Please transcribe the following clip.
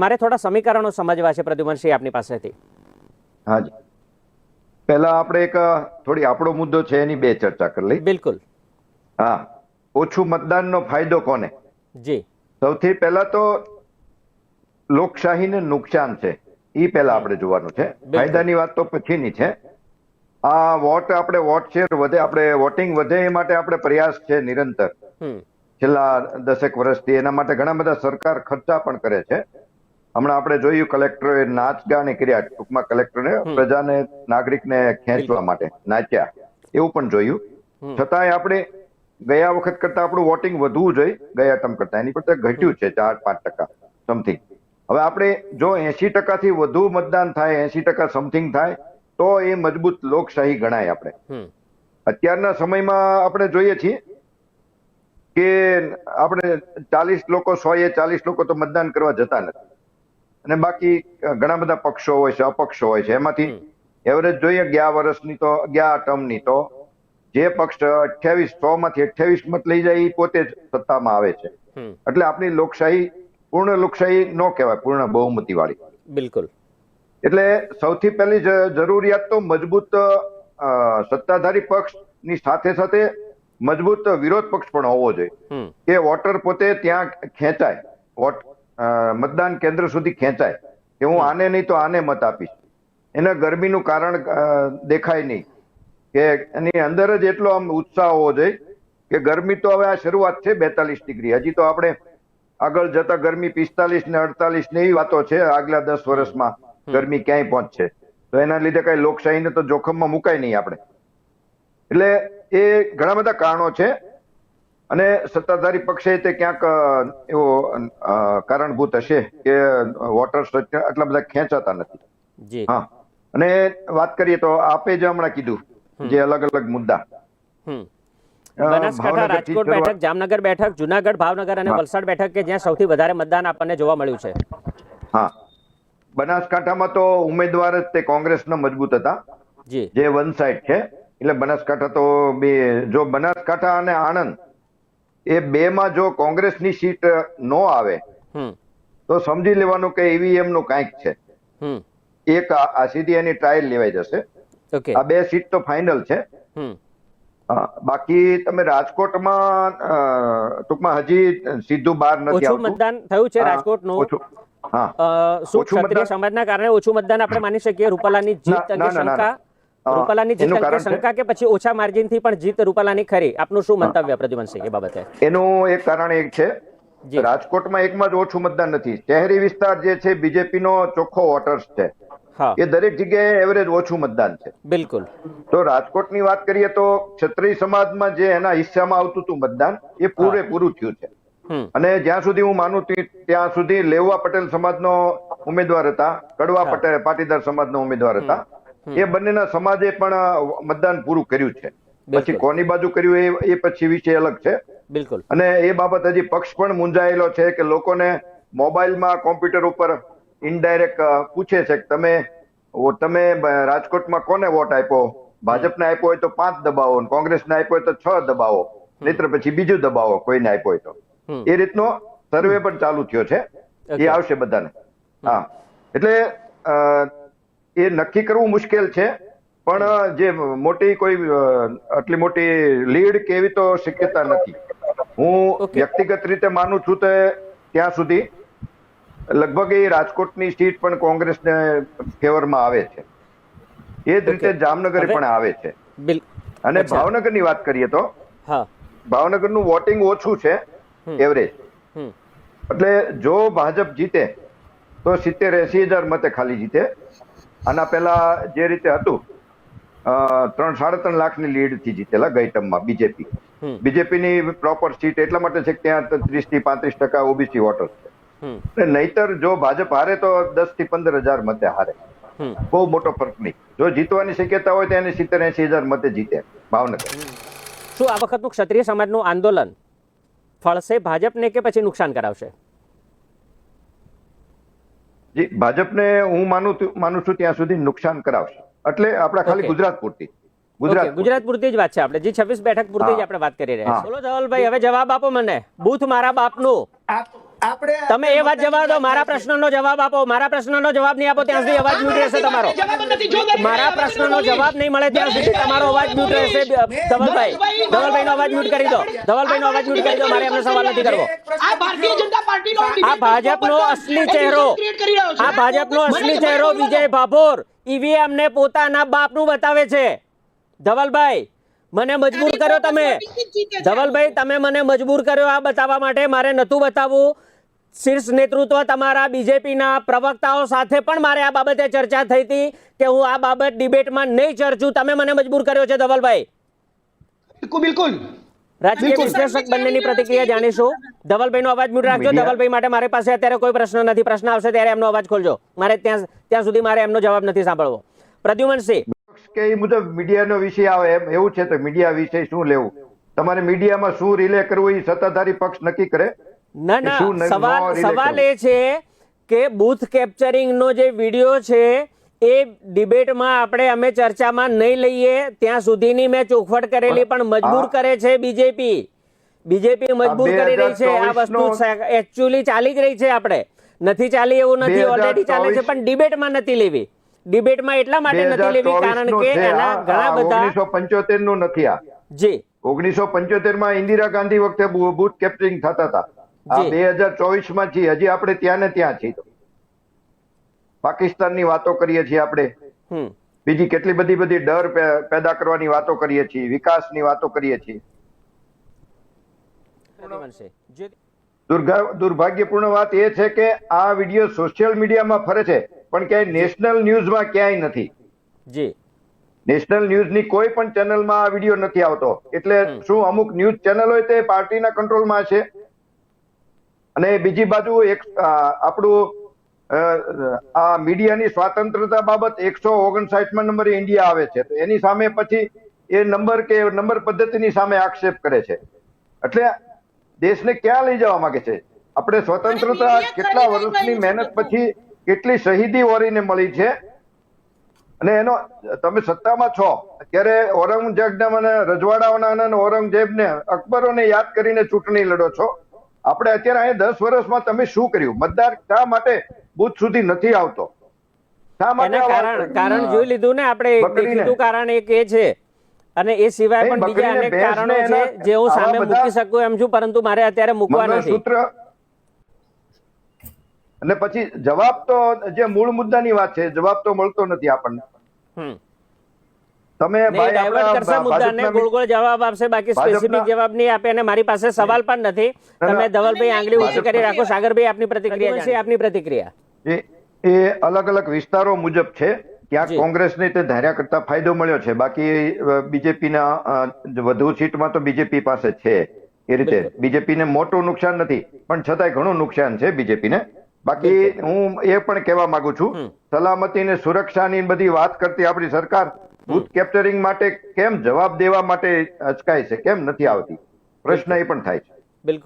મારે થોડા સમીકરણો સમજવા છે પ્રદ્યુમનસિંહ આપની પાસેથી. હાજી, પહેલા આપણે એક થોડી આપણો મુદ્દો છે એની બે ચર્ચા કરી લઈ. બિલકુલ. હા, ઓછું મતદાનનો ફાયદો કોને? જી, સૌથી પહેલા તો લોકશાહીને નુકસાન છે એ પહેલા આપણે જોવાનું છે. ફાયદાની વાત તો પછીની છે. આ વોટ શેર વધે, આપણે વોટિંગ વધે એ માટે આપણે પ્રયાસ છે નિરંતર છેલ્લા 10 વર્ષથી. એના માટે ઘણા બધા સરકાર ખર્ચા પણ કરે છે. હમણાં આપણે જોયું કલેક્ટરે નાચગાની કર્યા, ટૂંકમાં કલેક્ટરને પ્રજાને નાગરિકને ખેંચવા માટે નાચ્યા, એવું પણ જોયું. છતાંય આપણે ગયા વખત કરતા આપણું વોટિંગ વધવું જોઈએ ગયા ટર્મ કરતા, એની કરતા ઘટ્યું છે 4-5% સમથિંગ. હવે આપણે જો 80% થી વધુ મતદાન થાય, 80% સમથિંગ થાય તો એ મજબૂત લોકશાહી ગણાય. આપણે અત્યારના સમયમાં આપણે જોઈએ છીએ કે આપણે 40 લોકો 140 લોકો તો મતદાન કરવા જતા નથી, અને બાકી ઘણા બધા પક્ષો હોય છે, અપક્ષો હોય છે. એમાંથી એવરેજ જોઈએ ગયા ટર્મની તો જે પક્ષ 100 માંથી 28 મત લઈ જાય એ પોતે જ સત્તામાં આવે છે. એટલે આપણી લોકશાહી પૂર્ણ લોકશાહી ન કહેવાય, પૂર્ણ બહુમતી વાળી. બિલકુલ. એટલે સૌથી પહેલી જરૂરિયાત તો મજબૂત સત્તાધારી પક્ષની સાથે સાથે મજબૂત વિરોધ પક્ષ પણ હોવો જોઈએ કે વોટર પોતે ત્યાં ખેંચાય, મતદાન કેન્દ્ર સુધી ખેંચાય કે હું આને નહીં તો આને મત આપીશ. એને ગરમીનું કારણ દેખાય નહીં, કે એની અંદર જ એટલો આમ ઉત્સાહ હોવો જોઈએ કે ગરમી તો હવે આ શરૂઆત છે 42 ડિગ્રી, હજી તો આપણે આગળ જતા ગરમી 45 ને 48 ને એવી વાતો છે. આગલા 10 વર્ષમાં ગરમી ક્યાંય પહોંચશે તો એના લીધે કઈ લોકશાહીને તો જોખમમાં મુકાય નહીં આપણે. એટલે એ ઘણા બધા કારણો છે, અને સત્તાધારી પક્ષે તે ક્યાંક એવો કારણભૂત હશે કે વોટર્સ આટલા બધા ખેંચાતા નથી. હા, અને વાત કરીએ તો આપે જે હમણાં કીધું જે અલગ અલગ મુદ્દા, બનાસકાંઠા, રાજકોટ બેઠક, જામનગર બેઠક, જુનાગઢ, ભાવનગર અને વલસાડ બેઠક કે જ્યાં સૌથી વધારે મતદાન આપણને જોવા મળ્યું છે. હા, બનાસકાંઠામાં તો ઉમેદવાર જ તે કોંગ્રેસના મજબૂત હતા, જે વન સાઇડ છે. એટલે બનાસકાંઠા તો જો બનાસકાંઠા અને આણંદ એ બેમાં જો કોંગ્રેસની સીટ નો આવે તો સમજી લેવાનું કે ઈવીએમ નું કાંઈક છે. એક આ સીધી એની ટ્રાયલ લેવાઈ જશે. આ બે સીટ તો ફાઇનલ છે. બાકી તમે રાજકોટમાં ટૂંકમાં હજી સીધું બહાર નથી આવતું. ઓછું મતદાન થયું છે રાજકોટનું. શું ક્ષત્રિય સમાજના કારણે ઓછું મતદાન આપણે માની શકીએ? રૂપાલાની જીત અંગે શંકા, રૂપાલાની જીત અંગે શંકા કે પછી ઓછા માર્જિનથી પણ જીત રૂપાલાની ખરી? આપનું શું મંતવ્ય પ્રદ્યુમનસિંહ એ બાબતે? એનું એક કારણ એક છે, રાજકોટમાં એકમાં જ ઓછું મતદાન નથી. શહેરી વિસ્તાર જે છે બીજેપી નો ચોખ્ખો વોટર્સ છે, એ દરેક જગ્યાએ એવરેજ ઓછું મતદાન છે. બિલકુલ. તો રાજકોટની વાત કરીએ તો ક્ષત્રિય સમાજમાં જે એના હિસ્સામાં આવતું હતું મતદાન એ પૂરેપૂરું થયું છે. અને જ્યાં સુધી હું માનું ત્યાં સુધી લેવા પટેલ સમાજનો ઉમેદવાર હતા, કડવા પટેલ પાટીદાર સમાજનો ઉમેદવાર હતા. એ બંનેના સમાજે પણ મતદાન પૂરું કર્યું છે. પછી કોની બાજુ કર્યું એ પછી વિષય અલગ છે. બિલકુલ. અને એ બાબત હજી પક્ષ પણ મૂંઝાયેલો છે કે લોકોને મોબાઈલમાં કોમ્પ્યુટર ઉપર ઇનડાયરેક્ટ પૂછે છે કે તમે રાજકોટમાં કોને વોટ આપ્યો? ભાજપને આપ્યો હોય તો 5 દબાવો, કોંગ્રેસને આપ્યો હોય તો 6 દબાવો, નહીતર પછી બીજું દબાવો કોઈને આપ્યો હોય તો. એ રીતનો સર્વે પણ ચાલુ થયો છે, એ આવશે બધાને. હા, એટલે એ નક્કી કરવું મુશ્કેલ છે, પણ જે મોટી કોઈ આટલી મોટી લીડ કે એવી તો શક્યતા નથી. હું વ્યક્તિગત રીતે માનું છું તે ત્યાં સુધી લગભગ એ રાજકોટની સીટ પણ કોંગ્રેસને ફેવરમાં આવે છે. એ જ રીતે જામનગર પણ આવે છે. અને ભાવનગરની વાત કરીએ તો ભાવનગરનું વોટિંગ ઓછું છે એવરેજ. એટલે જો ભાજપ જીતે તો 70-80 હજાર મતે ખાલી જીતે. આના પહેલા જે રીતે હતું 3-3.5 લાખની લીડ થી જીતેલા ગઈ ટર્મમાં બીજેપી. બીજેપીની પ્રોપર સીટ એટલા માટે છે કે ત્યાં 30-35% ઓબીસી વોટર છે. નહીતર જો ભાજપ હારે તો 10-15 હજાર મતે હારે, બહુ મોટો ફરક નહીં. જો જીતવાની શક્યતા હોય તો એને 70-80 હજાર મતે જીતે ભાવનગર. શું આ વખતનું ક્ષત્રિય સમાજનું આંદોલન ફળશે ભાજપને કે પછી નુકસાન કરાવશે? જી, ભાજપને હું માનું છું ત્યાં સુધી નુકસાન કરાવશે. એટલે આપણા ખાલી ગુજરાત પૂરતી જ વાત છે આપણે. જી, 26 બેઠક પૂરતી જ આપણે વાત કરી રહ્યા છીએ. બોલો ધવલભાઈ, હવે જવાબ આપો મને. બૂથ મારા બાપનું. આપણે તમે એ વાત જવાબ દો, મારા પ્રશ્નનો જવાબ આપો. મારા પ્રશ્નનો જવાબ નહીં આપો ત્યાં સુધી અવાજ મ્યુટ રહેશે તમારો. મારા પ્રશ્નનો જવાબ નહીં મળે ત્યાં સુધી તમારો અવાજ મ્યુટ રહેશે. ધવલભાઈનો અવાજ મ્યુટ કરી દો. ધવલભાઈનો અવાજ મ્યુટ કરી દો. મારે એમનો સવાલ નથી કરવો. આ ભારતીય જનતા પાર્ટીનો આ ભાજપનો અસલી ચહેરો, આ ભાજપનો અસલી ચહેરો વિજય ભાભોર ઈવીએમ ને પોતાના બાપનું બતાવે છે. ધવલભાઈ, મને મજબૂર કર્યો તમે. ધવલભાઈ, તમે મને મજબૂર કર્યો આ બતાવવા માટે. મારે નતું બતાવવું. શીર્ષ નેતૃત્વ તમારા બીજેપીના પ્રવક્તાઓ સાથે પણ મારે આ બાબતે ચર્ચા થઈ હતી કે હું આ બાબત ડિબેટમાં નહીં ચર્ચું. તમે મને મજબૂર કર્યો છે ધવલભાઈ. બિલકુલ રાજકીય વિશ્લેષક બંનેની પ્રતિક્રિયા જાણીશું. ધવલભાઈનો અવાજ મ્યુટ રાખજો. ધવલભાઈ માટે મારી પાસે અત્યારે કોઈ પ્રશ્ન નથી. પ્રશ્ન આવશે ત્યારે એમનો અવાજ ખોલજો. મારે ત્યાં સુધી મારે એમનો જવાબ નથી સાંભળવો. પ્રદ્યુમનસિંહ, કે એ મુજબ મીડિયાનો વિષય આવે એમ એવું છે તો મીડિયા વિષય શું લેવું? તમારે મીડિયામાં શું રિલે કરવું એ સત્તાધારી પક્ષ નક્કી કરે. ના ના, સવાલ એ છે કે બૂથ કેપ્ચરિંગનો જે વિડીયો છે એ ડિબેટમાં અમે ચર્ચામાં નહીં લઈએ ત્યાં સુધીની મેં ચોખવટ કરેલી, પણ મજબૂર કરે છે બીજેપી મજબૂર કરી રહી છે. આ વસ્તુ એકચ્યુઅલી ચાલી જ રહી છે. આપણે નથી ચાલી એવું નથી, ઓલરેડી ચાલે છે, પણ ડિબેટમાં નથી લેવી. ડિબેટમાં એટલા માટે નથી લેવી કારણ કે એના ઘણા બધા 1975 નું નથી આ. જી, 1975 માં ઇન્દિરા ગાંધી વખતે બૂથ કેપ્ચરિંગ થતા હતા. આ 2024 માં છીએ, હજી આપણે ત્યાં ને ત્યાં છીએ. પાકિસ્તાનની વાતો કરીએ છીએ આપણે, બીજી કેટલી બધી ડર પેદા કરવાની વાતો કરીએ છીએ, વિકાસની વાતો કરીએ છીએ. દુર્ભાગ્યપૂર્ણ વાત એ છે કે આ વિડીયો સોશિયલ મીડિયામાં ફરે છે પણ ક્યાંય નેશનલ ન્યૂઝમાં ક્યાંય નથી. જી, નેશનલ ન્યૂઝની કોઈ પણ ચેનલમાં આ વિડીયો નથી આવતો. એટલે શું અમુક ન્યૂઝ ચેનલ હોય તે પાર્ટીના કંટ્રોલમાં છે? અને બીજી બાજુ આપણું આ મીડિયાની સ્વાતંત્રતા બાબત 159માં નંબરે ઇન્ડિયા આવે છે, તો એની સામે પછી એ નંબર પદ્ધતિની સામે આક્ષેપ કરે છે. એટલે દેશને ક્યાં લઈ જવા માંગે છે? આપણે સ્વતંત્રતા કેટલા વર્ષની મહેનત પછી કેટલી શહીદી વોરીને મળી છે, અને એનો તમે સત્તામાં છો ત્યારે ઔરંગઝેબને રજવાડાઓના અને ઔરંગઝેબને અકબરોને યાદ કરીને ચૂંટણી લડો છો. આપણે અત્યારે અહીંયા 10 વર્ષમાં તમે શું કર્યું? મતદાર શા માટે બૂથ સુધી નથી આવતો? શા માટે? કારણ જોઈ લીધું ને આપણે. દેખીતું કારણ એક એ છે, અને એ સિવાય પણ બીજા અનેક કારણો છે જે હું સામે મૂકી શકું એમ છું, પરંતુ મારે અત્યારે મૂકવા નથી. અને પછી જવાબ તો જે મૂળ મુદ્દાની વાત છે, જવાબ તો મળતો નથી આપણને. તમે ડાયવર્ટ કરશે મુદ્દાને, ગોળ ગોળ જવાબ આપશે, બાકી સ્પેસિફિક જવાબ નહીં આપે. અને મારી પાસે સવાલ પણ નથી. તમે ધવલભાઈ આંગળી ઊંચી કરી રાખો. સાગરભાઈ, આપની પ્રતિક્રિયા છે. આપની પ્રતિક્રિયા એ અલગ અલગ વિસ્તારો મુજબ છે. ક્યાંક કોંગ્રેસને તે ધાર્યા કરતા ફાયદો મળ્યો છે, બાકી બીજેપીના વધુ સીટમાં તો બીજેપી પાસે છે. એ રીતે બીજેપીને મોટું નુકસાન નથી, પણ છતાંય ઘણું નુકસાન છે બીજેપીને. બાકી હું એ પણ કહેવા માંગુ છું, સલામતી ને સુરક્ષાની બધી વાત કરતી આપણી સરકાર બૂથ કેપ્ચરિંગ માટે કેમ જવાબ દેવા માટે અચકાય છે, કેમ નથી આવતી? પ્રશ્ન એ પણ થાય છે. બિલકુલ.